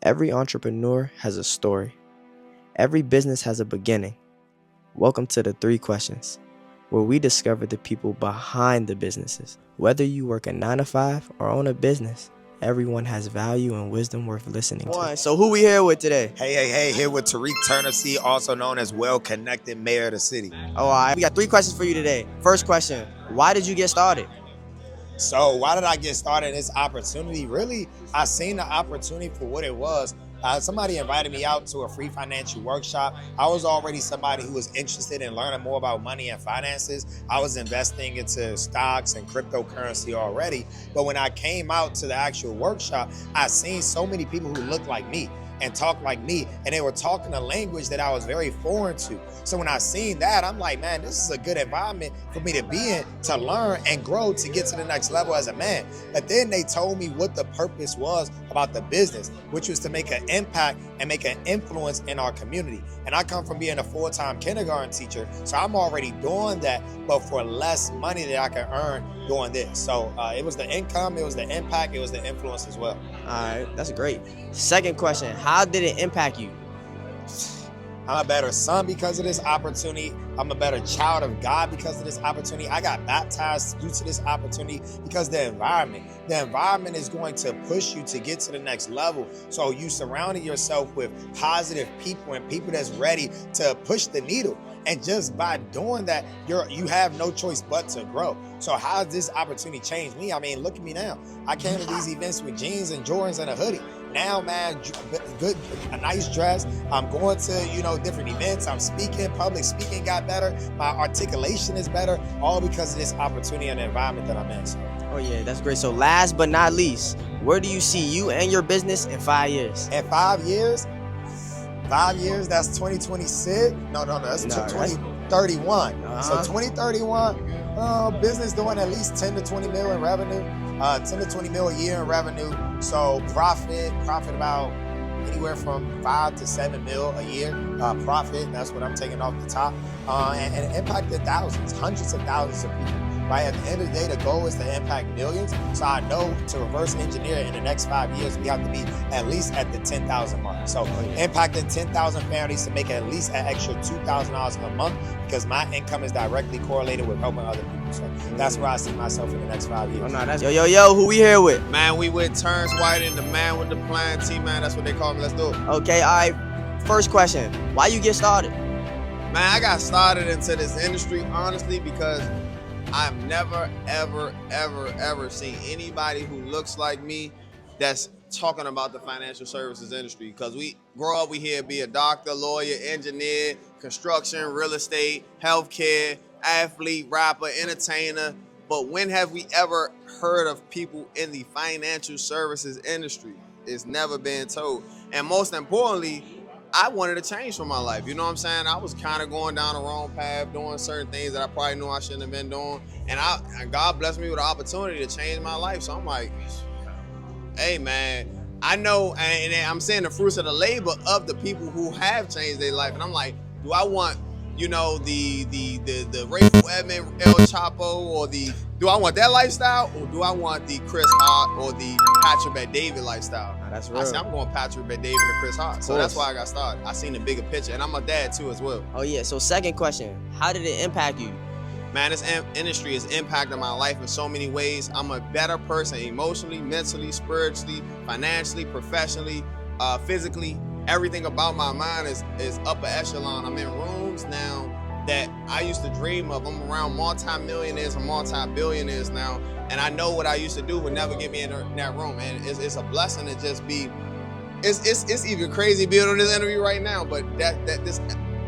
Every entrepreneur has a story. Every business has a beginning. Welcome to the 3 Questions, where we discover the people behind the businesses. Whether you work a 9 to 5 or own a business, everyone has value and wisdom worth listening to. So who we here with today? Hey, here with Tariq Turner C, also known as Well-Connected Mayor of the City. All right, we got 3 questions for you today. First question, why did you get started? So why did I get started in this opportunity? Really, I seen the opportunity for what it was. Somebody invited me out to a free financial workshop. I was already somebody who was interested in learning more about money and finances. I was investing into stocks and cryptocurrency already. But when I came out to the actual workshop, I seen so many people who looked like me and talk like me, and they were talking a language that I was very foreign to. So when I seen that, I'm like, man, this is a good environment for me to be in, to learn and grow to get to the next level as a man. But then they told me what the purpose was about the business, which was to make an impact and make an influence in our community. And I come from being a full-time kindergarten teacher, so I'm already doing that, but for less money that I can earn doing this. So it was the income, it was the impact, it was the influence as well. All right, that's great. Second question, how did it impact you? I'm a better son because of this opportunity. I'm a better child of God because of this opportunity. I got baptized due to this opportunity because the environment is going to push you to get to the next level. So you surrounding yourself with positive people and people that's ready to push the needle. And just by doing that, you have no choice but to grow. So how has this opportunity changed me? I mean, look at me now. I came to these events with jeans and Jordans and a hoodie. Now, man, a nice dress. I'm going to, different events. I'm speaking. Public speaking got better. My articulation is better, all because of this opportunity and the environment that I'm in. So. Oh yeah, that's great. So last but not least, where do you see you and your business in 5 years? In 5 years? 5 years, that's 2026. No, that's 2031. So 2031, business doing at least 10 to 20 mil in revenue, 10 to 20 mil a year in revenue. So profit about anywhere from 5 to 7 mil a year profit. That's what I'm taking off the top, and impacted thousands, hundreds of thousands of people. Right, at the end of the day, the goal is to impact millions. So I know to reverse engineer in the next 5 years, we have to be at least at the 10,000 mark. So impacting 10,000 families to make at least an extra $2,000 a month, because my income is directly correlated with helping other people. So that's where I see myself in the next 5 years. Oh, no, that's yo, who we here with? Man, we with Terrence White and the man with the plan, T-Man. That's what they call me. Let's do it. Okay, all right. First question, why you get started? Man, I got started into this industry, honestly, because I've never, ever seen anybody who looks like me that's talking about the financial services industry. Because we grow up, we hear be a doctor, lawyer, engineer, construction, real estate, healthcare, athlete, rapper, entertainer. But when have we ever heard of people in the financial services industry? It's never been told. And most importantly, I wanted to change for my life. You know what I'm saying? I was kind of going down the wrong path, doing certain things that I probably knew I shouldn't have been doing. And God blessed me with an opportunity to change my life. So I'm like, hey, man, I know, and I'm seeing the fruits of the labor of the people who have changed their life. And I'm like, do I want, the Rayful Edmond, El Chapo, or do I want that lifestyle, or do I want the Chris Hart or the Patrick Bet-David lifestyle? That's real. I said, I'm going Patrick Bet-David and Chris Hart. So that's why I got started. I seen the bigger picture, and I'm a dad too as well. Oh yeah, so second question, how did it impact you? Man, this industry has impacted my life in so many ways. I'm a better person emotionally, mentally, spiritually, financially, professionally, physically. Everything about my mind is upper echelon. I'm in rooms now that I used to dream of. I'm around multi-millionaires and multi-billionaires now, and I know what I used to do would never get me in that room. And it's a blessing to just be. It's even crazy being on this interview right now, but that this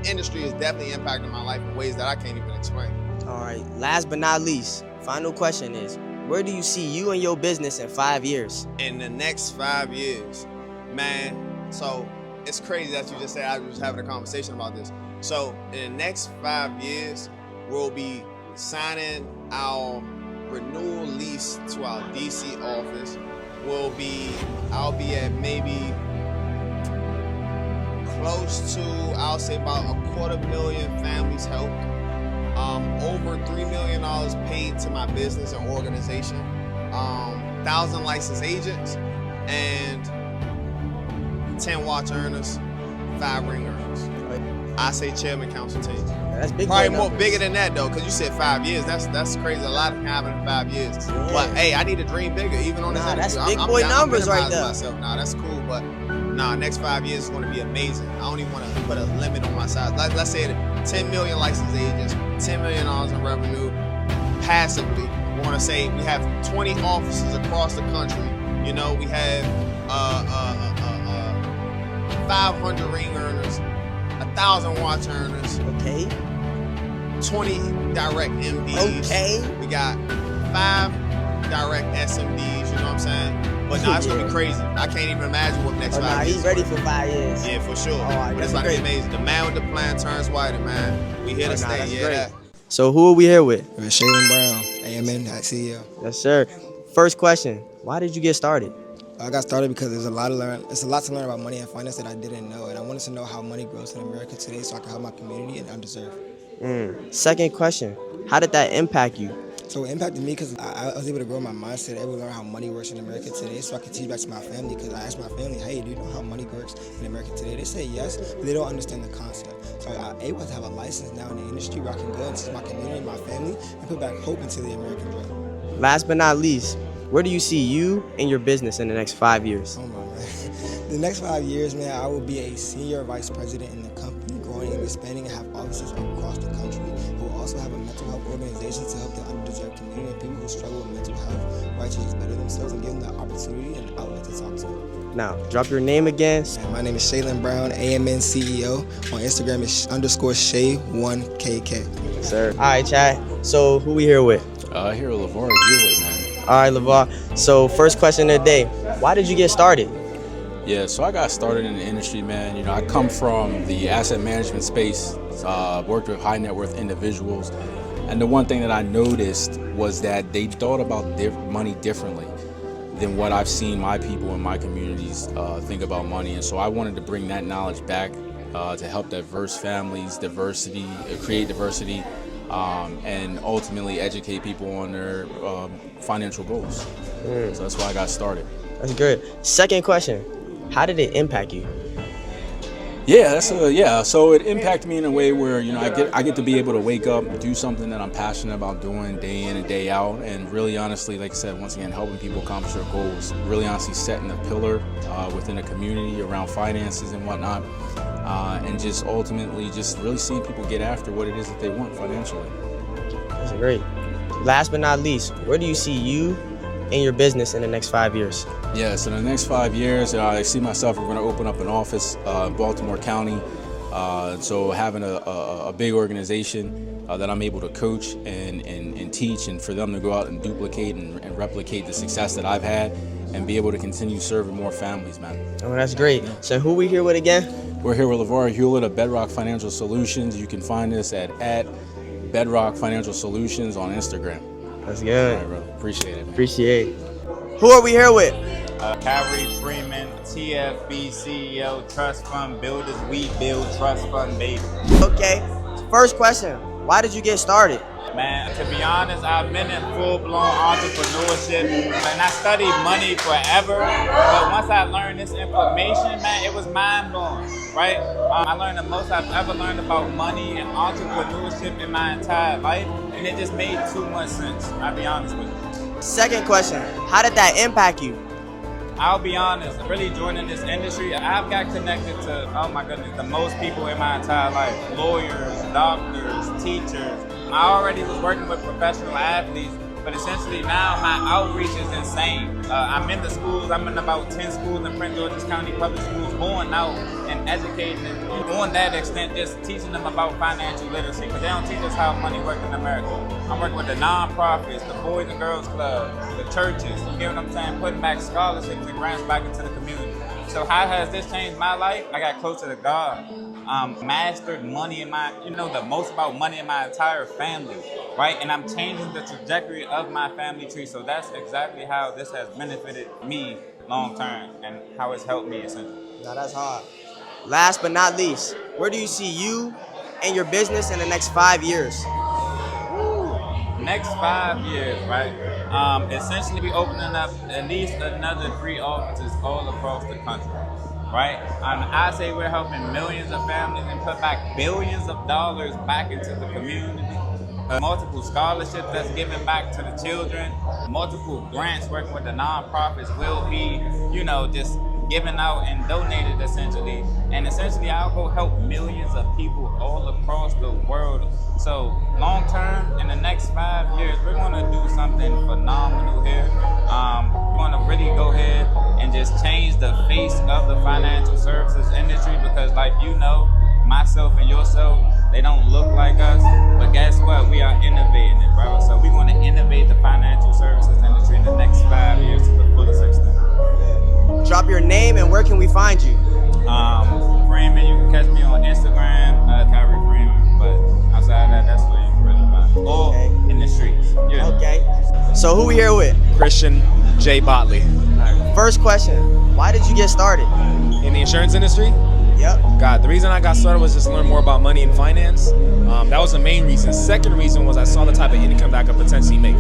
industry is definitely impacting my life in ways that I can't even explain. All right, last but not least, final question is, where do you see you and your business in 5 years? In the next 5 years, man, so it's crazy that you just said I was having a conversation about this. So in the next 5 years, we'll be signing our renewal lease to our DC office. I'll be at maybe close to, I'll say about 250,000 families helped. Over $3 million paid to my business and organization. 1,000 licensed agents, and 10 watch earners, 5 ring earners. I say chairman, council team. That's big. Probably more bigger than that though, because you said 5 years. That's crazy. A lot can happen in 5 years. Yeah. But hey, I need to dream bigger, even on this That's industry. big boy numbers right there. Myself. Nah, that's cool, but next 5 years is going to be amazing. I don't even want to put a limit on my size. Let's say 10 million licensed agents, $10 million in revenue. Passively, we want to say we have 20 offices across the country. You know, we have 500 ring earners, 1,000 watch earners. Okay. 20 direct MDs. Okay. We got 5 direct SMDs, you know what I'm saying? But now it's going to be crazy. I can't even imagine what next 5 years. He's ready for 5 years. Yeah, for sure. But it's about to be amazing. The man with the plan turns whiter, man. We here to stay. That's yeah, great. that. So who are we here with? With Shaylin Brown, AMN CEO. Yes, sir. First question, why did you get started? I got started because there's a lot to learn about money and finance that I didn't know, and I wanted to know how money grows in America today so I can help my community and underserved. Second question, how did that impact you? So it impacted me because I was able to grow my mindset, able to learn how money works in America today so I can teach back to my family, because I asked my family, hey, do you know how money works in America today? They say yes, but they don't understand the concept. So I'm able to have a license now in the industry where I can go and teach my community, my family, and put back hope into the American dream. Last but not least, where do you see you and your business in the next 5 years? Oh my man. The next 5 years, man, I will be a senior vice president in the company, growing and expanding and have offices across the country. We'll also have a mental health organization to help the underdeserved community and people who struggle with mental health, right, to just better themselves and give them the opportunity and the outlet to talk to them. Now, drop your name again. My name is Shaylin Brown, AMN CEO. On Instagram is _Shay1KK. Sir. All right, Chad. So who we here with? Here with LeVar Hewlett, man. All right, LeVar. So first question of the day, why did you get started? Yeah, so I got started in the industry, man. You know, I come from the asset management space, worked with high net worth individuals. And the one thing that I noticed was that they thought about money differently than what I've seen my people in my communities think about money. And so I wanted to bring that knowledge back to help diverse families, create diversity, and ultimately educate people on their financial goals. So that's why I got started. That's good. Second question, how did it impact you? Yeah, so it impacted me in a way where, you know, I get to be able to wake up and do something that I'm passionate about doing day in and day out, and really honestly, like I said, once again, helping people accomplish their goals, really honestly setting a pillar within a community around finances and whatnot, and just ultimately just really seeing people get after what it is that they want financially. That's great. Last but not least, where do you see you and your business in the next 5 years? Yeah, so in the next 5 years, I see myself, we're going to open up an office in Baltimore County. So having a big organization that I'm able to coach and teach, and for them to go out and duplicate and replicate the success that I've had and be able to continue serving more families, man. Oh, that's great. So who we here with again? We're here with LeVar Hewlett of Bedrock Financial Solutions. You can find us at Bedrock Financial Solutions on Instagram. That's good. All right, bro. Appreciate it, man. Appreciate it. Who are we here with? Calvary Freeman, TFB CEO, Trust Fund Builders. We build trust fund, baby. Okay. First question, why did you get started? Man, to be honest, I've been in full-blown entrepreneurship, and I studied money forever. But once I learned this information, man, it was mind-blowing, right? I learned the most I've ever learned about money and entrepreneurship in my entire life, and it just made too much sense, I'll be honest with you. Second question, how did that impact you? I'll be honest, really joining this industry, I've got connected to, oh my goodness, the most people in my entire life. Lawyers, doctors, teachers. I already was working with professional athletes, but essentially now my outreach is insane. I'm in the schools, I'm in about 10 schools in Prince George's County public schools, going out and educating and on that extent, just teaching them about financial literacy, because they don't teach us how money works in America. I'm working with the nonprofits, the Boys and Girls Club, the churches, you get what I'm saying? Putting back scholarships and grants back into the community. So how has this changed my life? I got closer to God. Mastered money in my, the most about money in my entire family, right? And I'm changing the trajectory of my family tree. So that's exactly how this has benefited me long term and how it's helped me essentially. Now that's hard. Last but not least, where do you see you and your business in the next 5 years? Next 5 years, right? Essentially, we opening up at least another 3 offices all across the country. right? I say we're helping millions of families and put back billions of dollars back into the community. Multiple scholarships that's given back to the children, multiple grants working with the nonprofits will be, just given out and donated essentially. And essentially I'll go help millions of people all across the world. So long term, in the next 5 years, we're gonna do something phenomenal here. We're gonna really go ahead and just change the face of the financial services industry because myself and yourself, they don't look like us, but guess what? We are innovating it, bro. So we're going to innovate the financial services industry in the next 5 years to the fullest extent. Drop your name and where can we find you? Freeman, you can catch me on Instagram, Kyrie Freeman, but outside of that, that's where you can really find me. Or in the streets. Yeah. Okay. So who we here with? Christian J. Botley. First question, why did you get started? In the insurance industry? Yep. God, the reason I got started was just to learn more about money and finance. That was the main reason. Second reason was I saw the type of income that I could potentially make.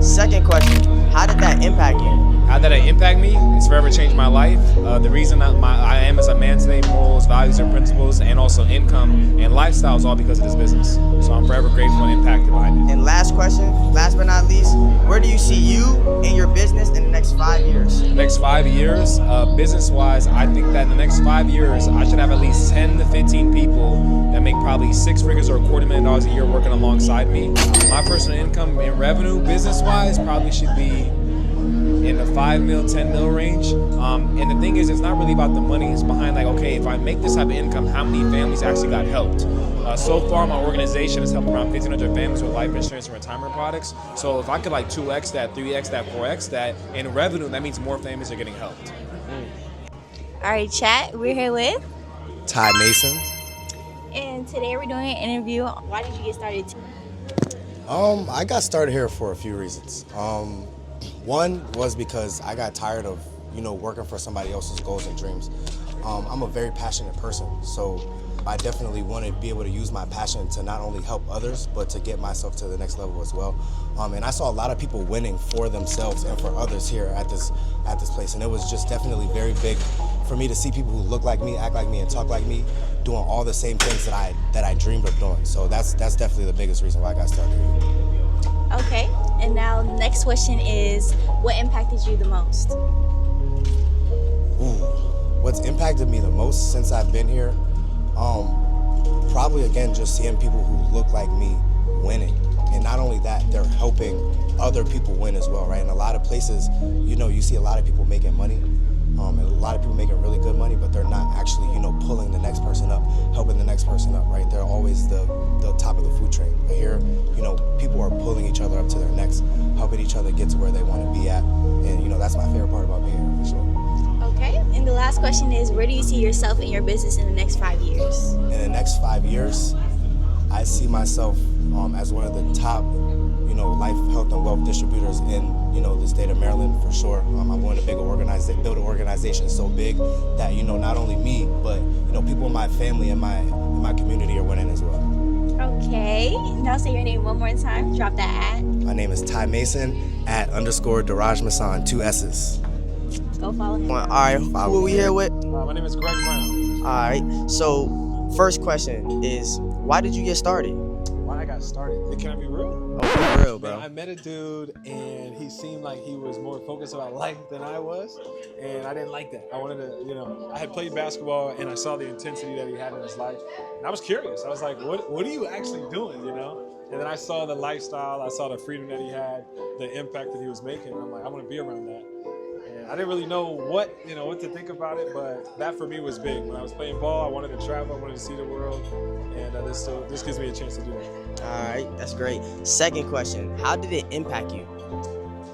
Second question, how did that impact you? How did it impact me? It's forever changed my life. The reason I am as a man today, morals, values, and principles, and also income and lifestyle is all because of this business. So I'm forever grateful and impacted behind it. And last question, last but not least, where do you see you and your business in the next 5 years? Next 5 years, business-wise, I think that in the next 5 years, I should have at least 10 to 15 people that make probably 6 figures or $250,000 a year working alongside me. My personal income and revenue, business-wise, probably should be in the 5 mil, 10 mil range. And the thing is, it's not really about the money. It's behind okay, if I make this type of income, how many families actually got helped? So far, my organization has helped around 1,500 families with life insurance and retirement products. So if I could 2x that, 3x that, 4x that in revenue, that means more families are getting helped. All right, chat, we're here with Ty Mason. and today we're doing an interview. Why did you get started? I got started here for a few reasons. One was because I got tired of, working for somebody else's goals and dreams. I'm a very passionate person, so I definitely want to be able to use my passion to not only help others, but to get myself to the next level as well. And I saw a lot of people winning for themselves and for others here at this place, and it was just definitely very big for me to see people who look like me, act like me, and talk like me, doing all the same things that I dreamed of doing. So that's definitely the biggest reason why I got started. Okay, and now the next question is, what impacted you the most? What's impacted me the most since I've been here? Probably again just seeing people who look like me winning, and not only that, they're helping other people win as well, right? In a lot of places, you see a lot of people making money, and a lot of people making really good money, but they're not actually, pulling the next person up, helping the next person up, right? They're always the top of the food chain. But here, people are pulling each other up to their necks, helping each other get to where they want to be at, and that's my favorite part about being here for sure. Okay, and the last question is, where do you see yourself and your business in the next 5 years? In the next 5 years, I see myself as one of the top, life, health, and wealth distributors in, the state of Maryland for sure. I'm going to build an organization so big that, not only me, but, people in my family and my community are winning as well. Okay, now say your name one more time. Drop that at. My name is Ty Mason @_Daraj Masan, 2 S's. Go follow him. All right, who are we here with? My name is Greg Brown. All right, so first question is, why did you get started? When I got started, can I be real? Oh, be real, bro. Man, I met a dude and he seemed like he was more focused about life than I was, and I didn't like that. I wanted to, I had played basketball and I saw the intensity that he had in his life, and I was curious. I was like, what are you actually doing, And then I saw the lifestyle, I saw the freedom that he had, the impact that he was making. I'm like, I want to be around that. And I didn't really know what to think about it, but that for me was big. When I was playing ball, I wanted to travel, I wanted to see the world, and this gives me a chance to do that. All right, that's great. Second question, how did it impact you?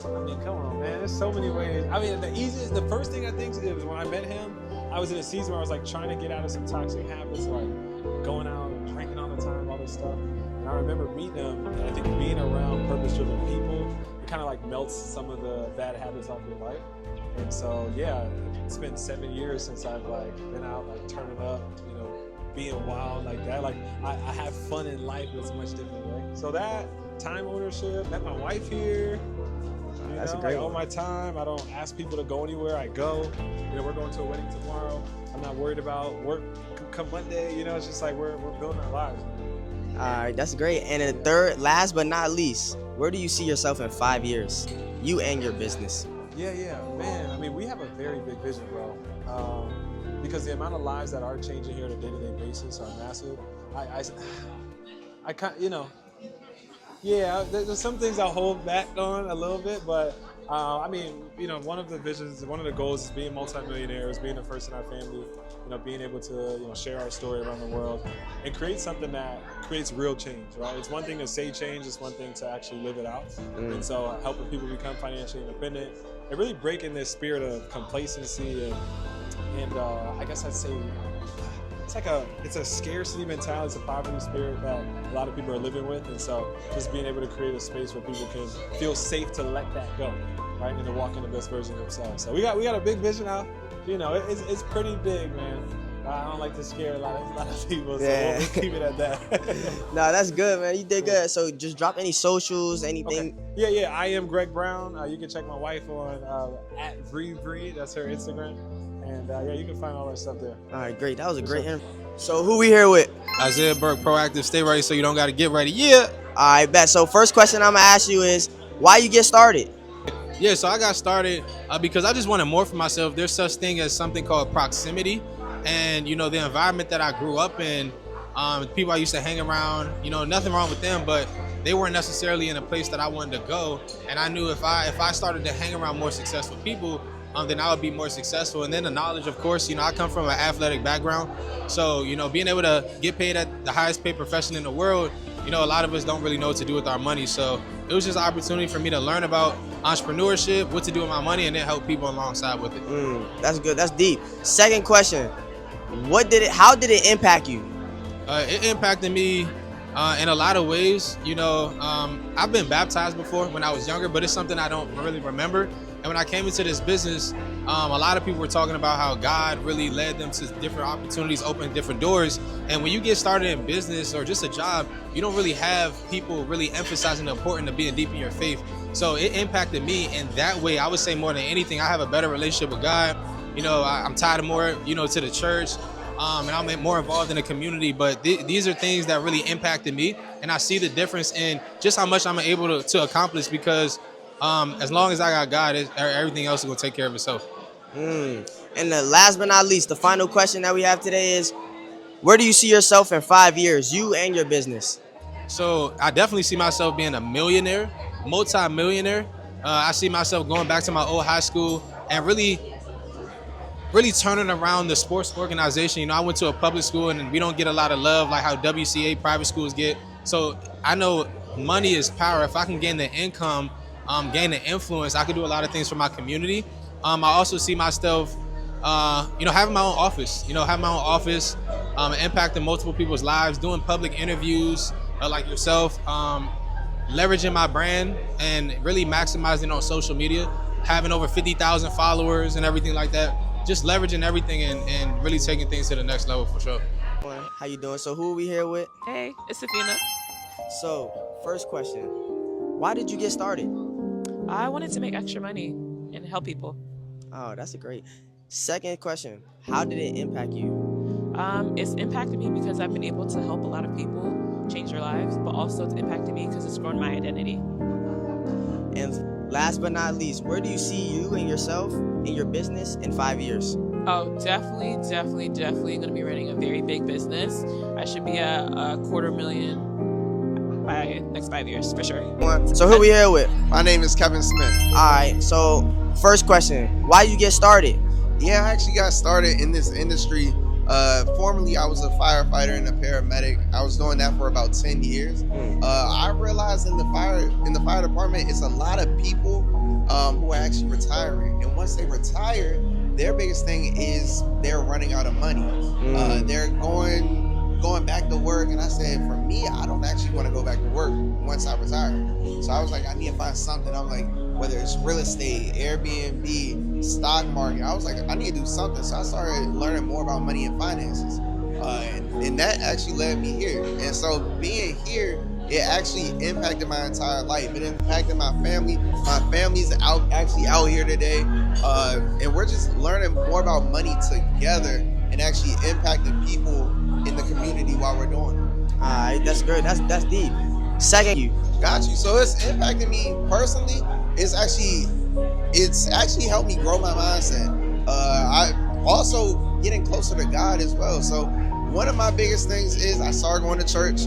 I mean, come on, man. There's so many ways. I mean, the first thing I think is when I met him, I was in a season where I was trying to get out of some toxic habits, going out and drinking all the time, all this stuff. And I remember meeting him, and I think being around purpose-driven people, it kind of melts some of the bad habits off your life. And so, yeah, it's been 7 years since I've been out, turning up, being wild like that. I have fun in life, but it's much different, right? So that, time ownership, met my wife here. You That's a know, great like, all one. my time. I don't ask people to go anywhere. I go. You know, we're going to a wedding tomorrow. I'm not worried about work come Monday. You know, it's just like we're building our lives. All right, that's great. And then third, last but not least, where do you see yourself in 5 years? You and your business. Yeah, man. I mean, we have a very big vision, bro. Because the amount of lives that are changing here on a day-to-day basis are massive. I can't, you know, yeah, there's some things I'll hold back on a little bit, but I mean, you know, one of the visions, one of the goals is being multimillionaires, being the first in our family, you know, being able to, you know, share our story around the world and create something that creates real change, right? It's one thing to say change, it's one thing to actually live it out. And so helping people become financially independent and really breaking this spirit of complacency and I guess I'd say it's a scarcity mentality, it's a poverty spirit that a lot of people are living with, and so just being able to create a space where people can feel safe to let that go, right, and to walk in the best version of themselves. So we got a big vision out. You know, it's pretty big, man. I don't like to scare a lot of people, so Yeah. we'll keep it at that. No, that's good, man. You did good. So just drop any socials, anything. Okay. Yeah. I am Greg Brown. You can check my wife on @Vree. That's her Instagram. And yeah, you can find all that stuff there. All right, great. That was a great interview. So who we here with? Isaiah Burke, proactive, stay ready so you don't got to get ready. Yeah. All right, bet. So first question I'm gonna ask you is, why you get started? Yeah, so I got started because I just wanted more for myself. There's such thing as something called proximity. And, you know, the environment that I grew up in, people I used to hang around, you know, nothing wrong with them, but they weren't necessarily in a place that I wanted to go. And I knew if I started to hang around more successful people, then I would be more successful. And then the knowledge, of course, you know, I come from an athletic background. So, you know, being able to get paid at the highest paid profession in the world, you know, a lot of us don't really know what to do with our money. So it was just an opportunity for me to learn about entrepreneurship, what to do with my money, and then help people alongside with it. That's good. That's deep. Second question, how did it impact you? It impacted me in a lot of ways. You know, I've been baptized before when I was younger, but it's something I don't really remember. And when I came into this business, a lot of people were talking about how God really led them to different opportunities, opened different doors. And when you get started in business or just a job, you don't really have people really emphasizing the importance of being deep in your faith. So it impacted me in that way. I would say more than anything, I have a better relationship with God. You know, I'm tied more, you know, to the church. And I'm more involved in the community, but these are things that really impacted me, and I see the difference in just how much I'm able to accomplish because as long as I got God, everything else is going to take care of itself. And the last but not least, the final question that we have today is, where do you see yourself in 5 years, you and your business? So I definitely see myself being a millionaire, multi-millionaire. I see myself going back to my old high school and really turning around the sports organization. You know, I went to a public school and we don't get a lot of love like how WCA private schools get. So I know money is power. If I can gain the income, gain the influence, I can do a lot of things for my community. I also see myself, you know, having my own office, impacting multiple people's lives, doing public interviews like yourself, leveraging my brand and really maximizing on social media, having over 50,000 followers and everything like that. Just leveraging everything and really taking things to the next level for sure. How you doing? So who are we here with? Hey, it's Safina. So first question, why did you get started? I wanted to make extra money and help people. Oh, that's a great. Second question, how did it impact you? It's impacted me because I've been able to help a lot of people change their lives, but also it's impacted me because it's grown my identity. And last but not least, where do you see you and yourself in your business in 5 years? Oh, definitely going to be running a very big business. I should be a $250,000 by next 5 years for sure. So who we here with? My name is Kevin Smith. All right, so first question, why you get started? Yeah, I actually got started in this industry. Formerly, I was a firefighter and a paramedic. I was doing that for about 10 years. I realized in the fire department, it's a lot of people who are actually retiring. And once they retire, their biggest thing is they're running out of money. They're going back to work. And I said, for me, I don't actually want to go back to work once I retire. So I was like, I need to find something. I'm like, whether it's real estate, Airbnb, stock market, I was like, I need to do something. So I started learning more about money and finances. And that actually led me here. And so being here, it actually impacted my entire life. It impacted my family. My family's actually out here today, and we're just learning more about money together and actually impacting people in the community while we're doing it. All right, that's good. That's deep. Second, you. Got you. So it's impacted me personally. It's actually helped me grow my mindset. I also getting closer to God as well. So one of my biggest things is I started going to church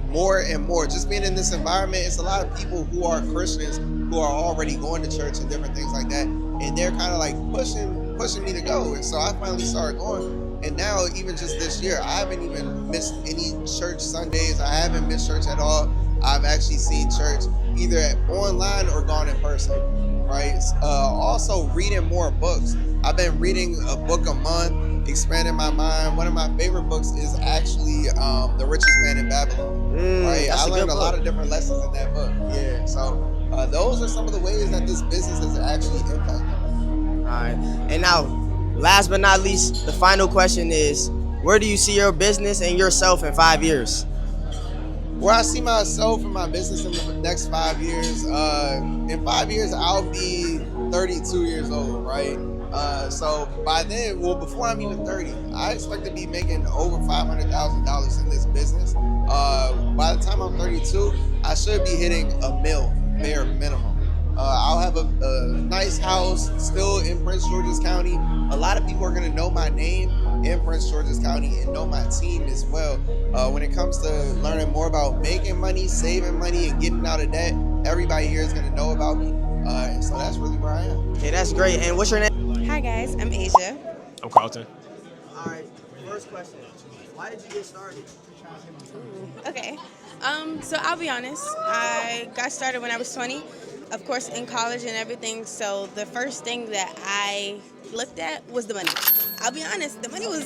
more and more. Just being in this environment, it's a lot of people who are Christians who are already going to church and different things like that, and they're kind of like pushing me to go. And so I finally started going. And now, even just this year, I haven't even missed any church Sundays. I haven't missed church at all. I've actually seen church either online or gone in person, right? Also, reading more books. I've been reading a book a month, expanding my mind. One of my favorite books is actually The Richest Man in Babylon, right? I learned a lot of different lessons in that book. Yeah, so those are some of the ways that this business has actually impacted me. All right, and now, last but not least, the final question is, where do you see your business and yourself in 5 years? Where I see myself and my business in the next 5 years, in 5 years, I'll be 32 years old, right? So by then, well, before I'm even 30, I expect to be making over $500,000 in this business. By the time I'm 32, I should be hitting $1 million bare minimum. I'll have a nice house still in Prince George's County. A lot of people are going to know my name in Prince George's County and know my team as well. When it comes to learning more about making money, saving money, and getting out of debt, everybody here is going to know about me. And so that's really where I am. Okay, that's great. And what's your name? Hi guys, I'm Asia. I'm Carlton. All right, first question. Why did you get started? Okay. So I'll be honest, I got started when I was 20. Of course, in college and everything, so the first thing that I looked at was the money. I'll be honest, the money was,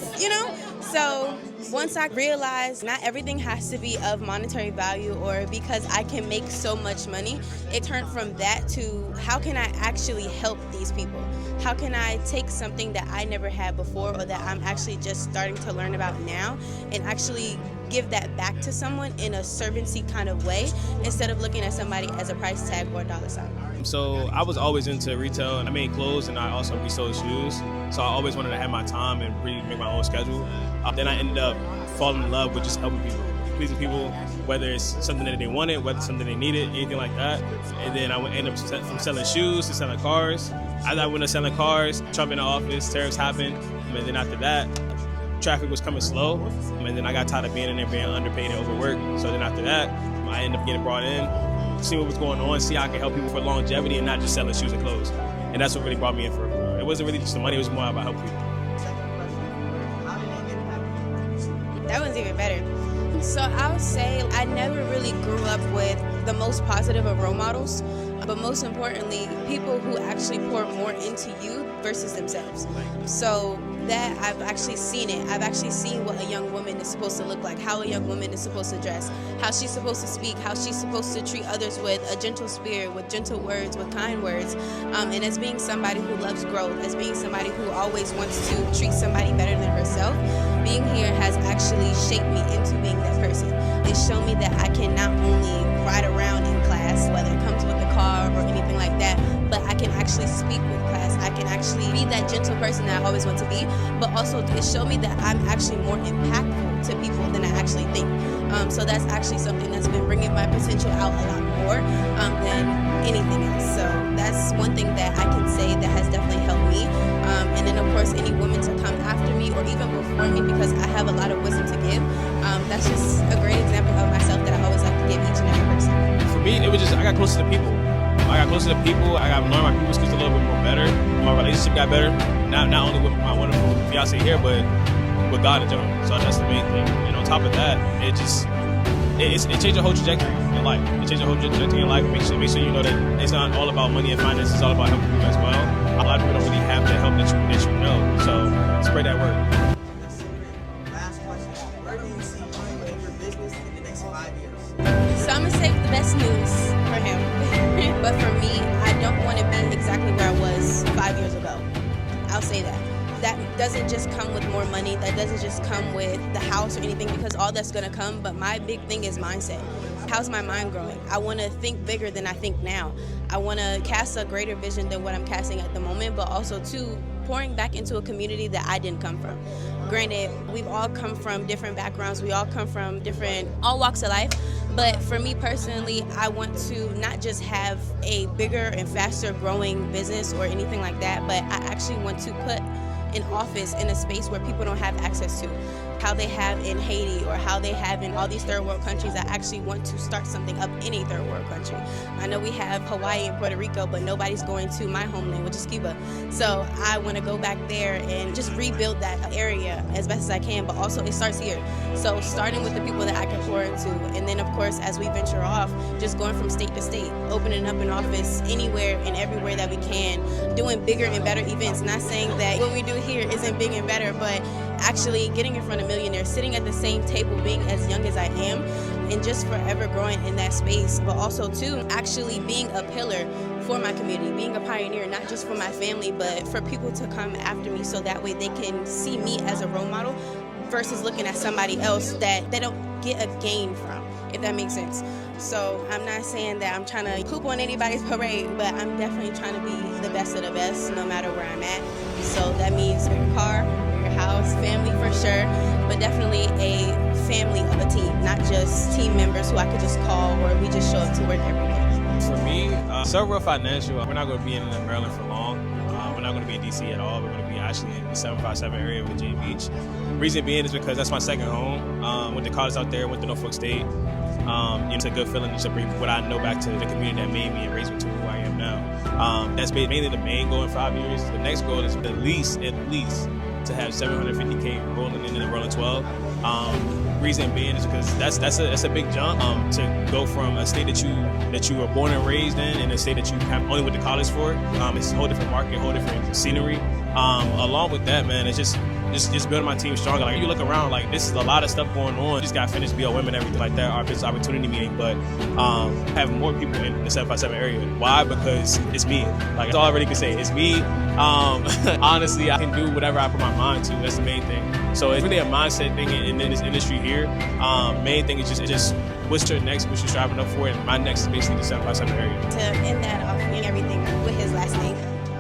so once I realized not everything has to be of monetary value or because I can make so much money, it turned from that to how can I actually help these people? How can I take something that I never had before or that I'm actually just starting to learn about now and actually give that back to someone in a servancy kind of way instead of looking at somebody as a price tag or a dollar sign. So I was always into retail, and I made clothes and I also resold shoes. So I always wanted to have my time and really make my own schedule. Then I ended up falling in love with just helping people, pleasing people, whether it's something that they wanted, whether it's something they needed, anything like that. And then I would end up from selling shoes to selling cars. As I went to selling cars, Trump in the office, tariffs happened, and then after that, traffic was coming slow, and then I got tired of being in there, being underpaid and overworked. So then after that, I ended up getting brought in, see what was going on, see how I could help people for longevity and not just selling shoes and clothes. And that's what really brought me in for it. It wasn't really just the money, it was more about helping people. That one's even better. So I would say I never really grew up with the most positive of role models, but most importantly, people who actually pour more into you versus themselves. So that I've actually seen it. I've actually seen what a young woman is supposed to look like, how a young woman is supposed to dress, how she's supposed to speak, how she's supposed to treat others with a gentle spirit, with gentle words, with kind words. And as being somebody who loves growth, as being somebody who always wants to treat somebody better than herself, being here has actually shaped me into being that person. It's shown me that I can not only ride around in class, whether it comes with a car or anything like that, but I can actually speak with class. I can actually be that gentle person that I always want to be, but also it showed me that I'm actually more impactful to people than I actually think. So that's actually something that's been bringing my potential out a lot more than anything else. So that's one thing that I can say that has definitely helped me. And then of course, any woman to come after me or even before me, because I have a lot of wisdom to give. That's just a great example of myself that I always like to give each and every person. For me, it was just, I got closer to people. I got closer to people. I got learned my people skills a little bit more better. My relationship got better. Not only with my wonderful fiance here, but with God in general. So that's the main thing. And on top of that, it changed the whole trajectory in life. It changed the whole trajectory in life. Make sure you know that it's not all about money and finance. It's all about helping people as well. A lot of people don't really have the help that you know. So spread that word. Last question. Where do you see you and your business in the next 5 years? So I'm gonna save the best news for him. But for me, I don't want to be exactly where I was 5 years ago. I'll say that. that doesn't just come with more money, that doesn't just come with the house or anything, because all that's gonna come, but my big thing is mindset. How's my mind growing? I wanna think bigger than I think now. I wanna cast a greater vision than what I'm casting at the moment, but also too, pouring back into a community that I didn't come from. Granted, we've all come from different backgrounds, we all come from all walks of life, but for me personally, I want to not just have a bigger and faster growing business or anything like that, but I actually want to put an office in a space where people don't have access to. How they have in Haiti or how they have in all these third world countries. I actually want to start something up in a third world country. I know we have Hawaii and Puerto Rico, but nobody's going to my homeland, which is Cuba. So I want to go back there and just rebuild that area as best as I can, but also it starts here. So starting with the people that I can pour into, and then of course as we venture off, just going from state to state, opening up an office anywhere and everywhere that we can, doing bigger and better events. Not saying that what we do here isn't big and better, but actually getting in front of millionaires, sitting at the same table, being as young as I am, and just forever growing in that space, but also too, actually being a pillar for my community, being a pioneer, not just for my family, but for people to come after me so that way they can see me as a role model versus looking at somebody else that they don't get a gain from, if that makes sense. So I'm not saying that I'm trying to poop on anybody's parade, but I'm definitely trying to be the best of the best no matter where I'm at. So that means your car, house, family for sure, but definitely a family of a team, not just team members who I could just call or we just show up to work every day. For me, Silver Financial, we're not going to be in Maryland for long. We're not going to be in DC at all. We're going to be actually in the 757 area with Virginia Beach. Reason being is because that's my second home. Went to college out there, went to Norfolk State. It's a good feeling to bring what I know back to the community that made me and raised me to who I am now. That's mainly the main goal in 5 years. The next goal is at least to have 750K rolling in the rolling 12. Reason being is because that's a big jump to go from a state that you were born and raised in and a state that you only went to college for. It's a whole different market, a whole different scenery. Along with that, man, it's just building my team stronger. Like you look around, like this is a lot of stuff going on. Just got finished BL Women, everything like that. Our business opportunity meeting, but having more people in the 757 area. Why? Because it's me. Like that's all I really can say. It's me. Honestly, I can do whatever I put my mind to. That's the main thing. So it's really a mindset thing in this industry here. Main thing is just what's your next, what you're striving up for, and my next is basically the 757 area. To end that off and everything with his last name.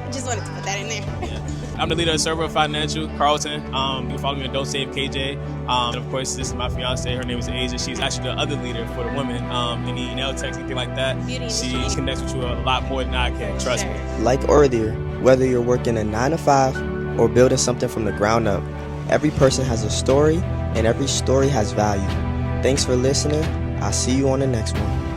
I just wanted to put that in there. Yeah. I'm the leader of Server Financial, Carlton. You can follow me on Don't Save KJ. And of course, this is my fiance. Her name is Asia. She's actually the other leader for the women. Any nail techs, anything like that. She connects with you a lot more than I can. Trust me. Like earlier, whether you're working a 9 to 5 or building something from the ground up, every person has a story and every story has value. Thanks for listening. I'll see you on the next one.